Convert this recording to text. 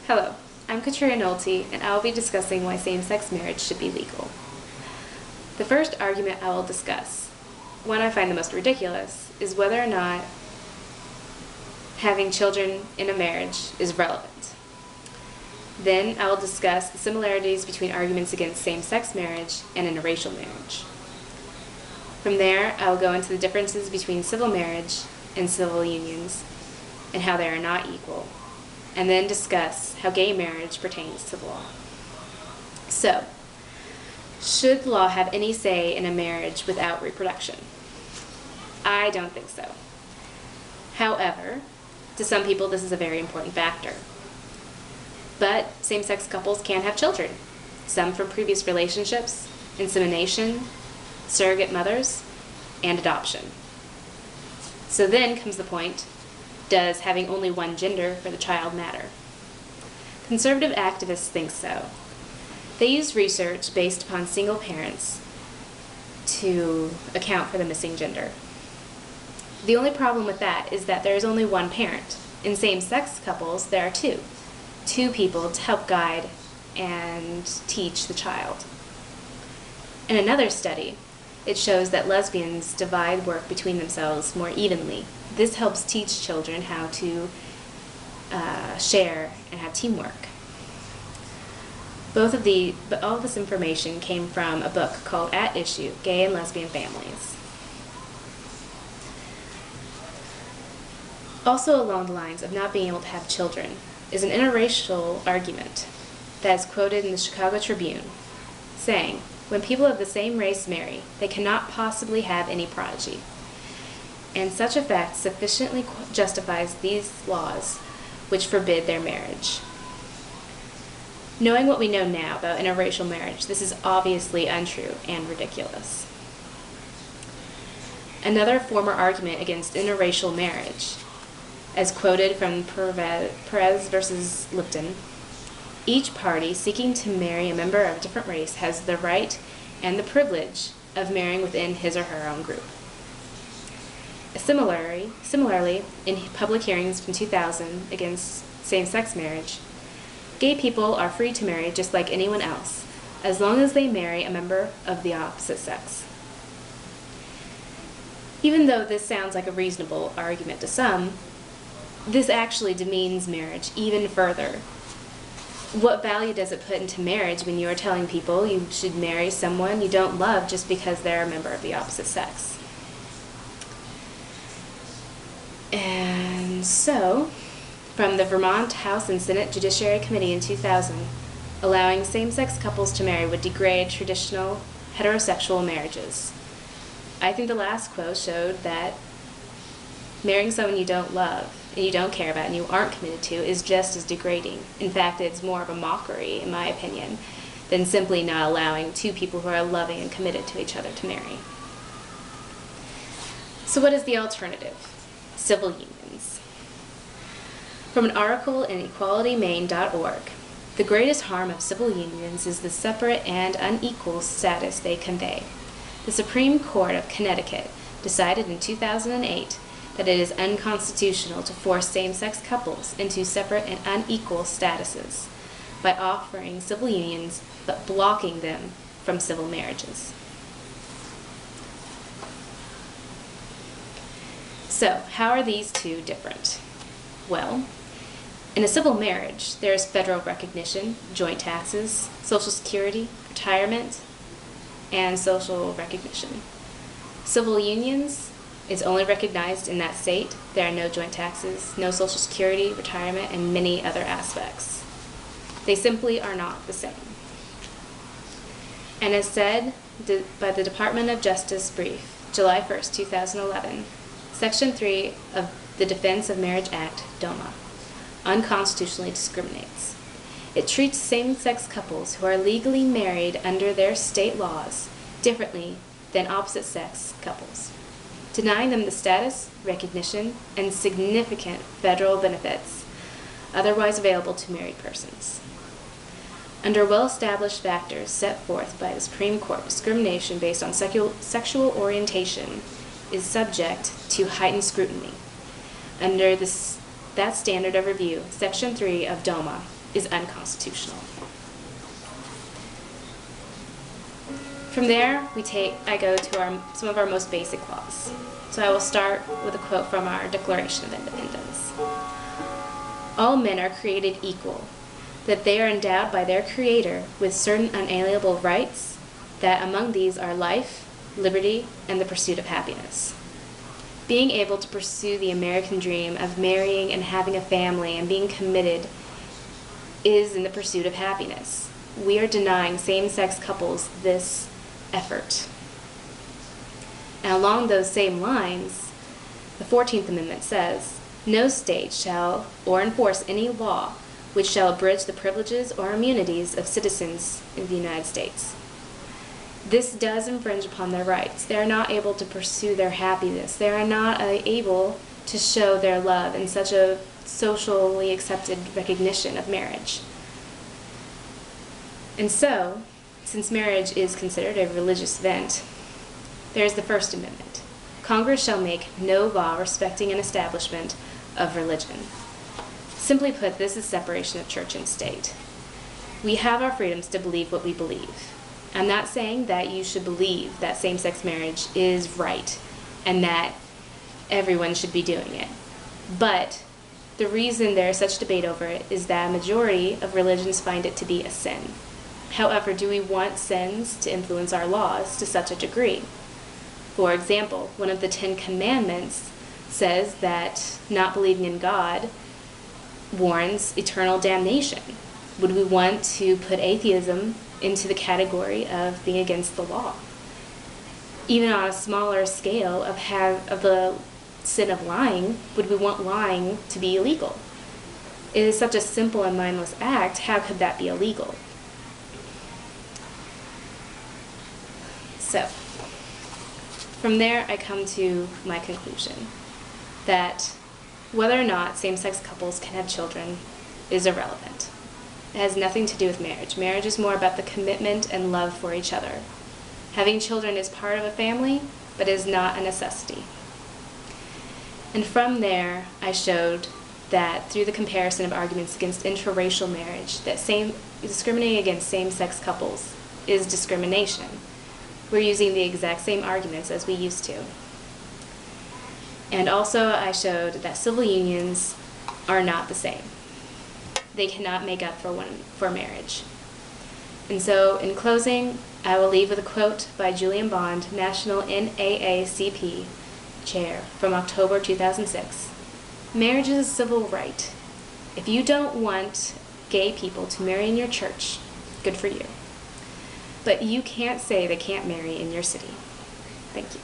Hello, I'm Katrina Nolte, and I will be discussing why same-sex marriage should be legal. The first argument I will discuss, one I find the most ridiculous, is whether or not having children in a marriage is relevant. Then I will discuss the similarities between arguments against same-sex marriage and interracial marriage. From there, I will go into the differences between civil marriage and civil unions and how they are not equal, and then discuss how gay marriage pertains to the law. So, should law have any say in a marriage without reproduction? I don't think so. However, to some people this is a very important factor. But same-sex couples can have children, some from previous relationships, insemination, surrogate mothers, and adoption. So then comes the point, does having only one gender for the child matter? Conservative activists think so. They use research based upon single parents to account for the missing gender. The only problem with that is that there is only one parent. In same-sex couples, there are two people to help guide and teach the child. In another study, it shows that lesbians divide work between themselves more evenly. This helps teach children how to share and have teamwork. But all of this information came from a book called At Issue, Gay and Lesbian Families. Also along the lines of not being able to have children is an interracial argument that is quoted in the Chicago Tribune, saying, "When people of the same race marry, they cannot possibly have any progeny. And such a fact sufficiently justifies these laws which forbid their marriage." Knowing what we know now about interracial marriage, this is obviously untrue and ridiculous. Another former argument against interracial marriage, as quoted from Perez versus Lipton, each party seeking to marry a member of a different race has the right and the privilege of marrying within his or her own group. Similarly, in public hearings from 2000 against same-sex marriage, gay people are free to marry just like anyone else, as long as they marry a member of the opposite sex. Even though this sounds like a reasonable argument to some, this actually demeans marriage even further. What value does it put into marriage when you are telling people you should marry someone you don't love just because they're a member of the opposite sex? And so, from the Vermont House and Senate Judiciary Committee in 2000, allowing same-sex couples to marry would degrade traditional heterosexual marriages. I think the last quote showed that marrying someone you don't love and you don't care about and you aren't committed to is just as degrading. In fact, it's more of a mockery, in my opinion, than simply not allowing two people who are loving and committed to each other to marry. So what is the alternative? Civil unions. From an article in equalitymaine.org, the greatest harm of civil unions is the separate and unequal status they convey. The Supreme Court of Connecticut decided in 2008 that it is unconstitutional to force same-sex couples into separate and unequal statuses by offering civil unions but blocking them from civil marriages. So, how are these two different? Well, in a civil marriage, there is federal recognition, joint taxes, Social Security, retirement, and social recognition. Civil unions is only recognized in that state. There are no joint taxes, no Social Security, retirement, and many other aspects. They simply are not the same. And as said by the Department of Justice brief, July 1st, 2011, Section 3 of the Defense of Marriage Act, DOMA, unconstitutionally discriminates. It treats same-sex couples who are legally married under their state laws differently than opposite-sex couples, denying them the status, recognition, and significant federal benefits otherwise available to married persons. Under well-established factors set forth by the Supreme Court, discrimination based on sexual orientation is subject to heightened scrutiny. Under that standard of review, Section 3 of DOMA is unconstitutional. From there, I go to some of our most basic laws. So I will start with a quote from our Declaration of Independence. All men are created equal, that they are endowed by their Creator with certain unalienable rights, that among these are life, liberty, and the pursuit of happiness. Being able to pursue the American dream of marrying and having a family and being committed is in the pursuit of happiness. We are denying same-sex couples this effort. And along those same lines, the 14th Amendment says, "No state shall or enforce any law which shall abridge the privileges or immunities of citizens in the United States." This does infringe upon their rights. They are not able to pursue their happiness. They are not able to show their love in such a socially accepted recognition of marriage. And so, since marriage is considered a religious event, there is the First Amendment. Congress shall make no law respecting an establishment of religion. Simply put, this is separation of church and state. We have our freedoms to believe what we believe. I'm not saying that you should believe that same-sex marriage is right and that everyone should be doing it. But the reason there is such debate over it is that a majority of religions find it to be a sin. However, do we want sins to influence our laws to such a degree? For example, one of the 10 Commandments says that not believing in God warrants eternal damnation. Would we want to put atheism into the category of being against the law? Even on a smaller scale of the sin of lying, would we want lying to be illegal? It is such a simple and mindless act, how could that be illegal? So, from there I come to my conclusion that whether or not same-sex couples can have children is irrelevant. It has nothing to do with marriage. Marriage is more about the commitment and love for each other. Having children is part of a family, but is not a necessity. And from there, I showed that through the comparison of arguments against interracial marriage, that discriminating against same-sex couples is discrimination. We're using the exact same arguments as we used to. And also, I showed that civil unions are not the same. They cannot make up for marriage. And so, in closing, I will leave with a quote by Julian Bond, National NAACP Chair, from October 2006. "Marriage is a civil right. If you don't want gay people to marry in your church, good for you. But you can't say they can't marry in your city." Thank you.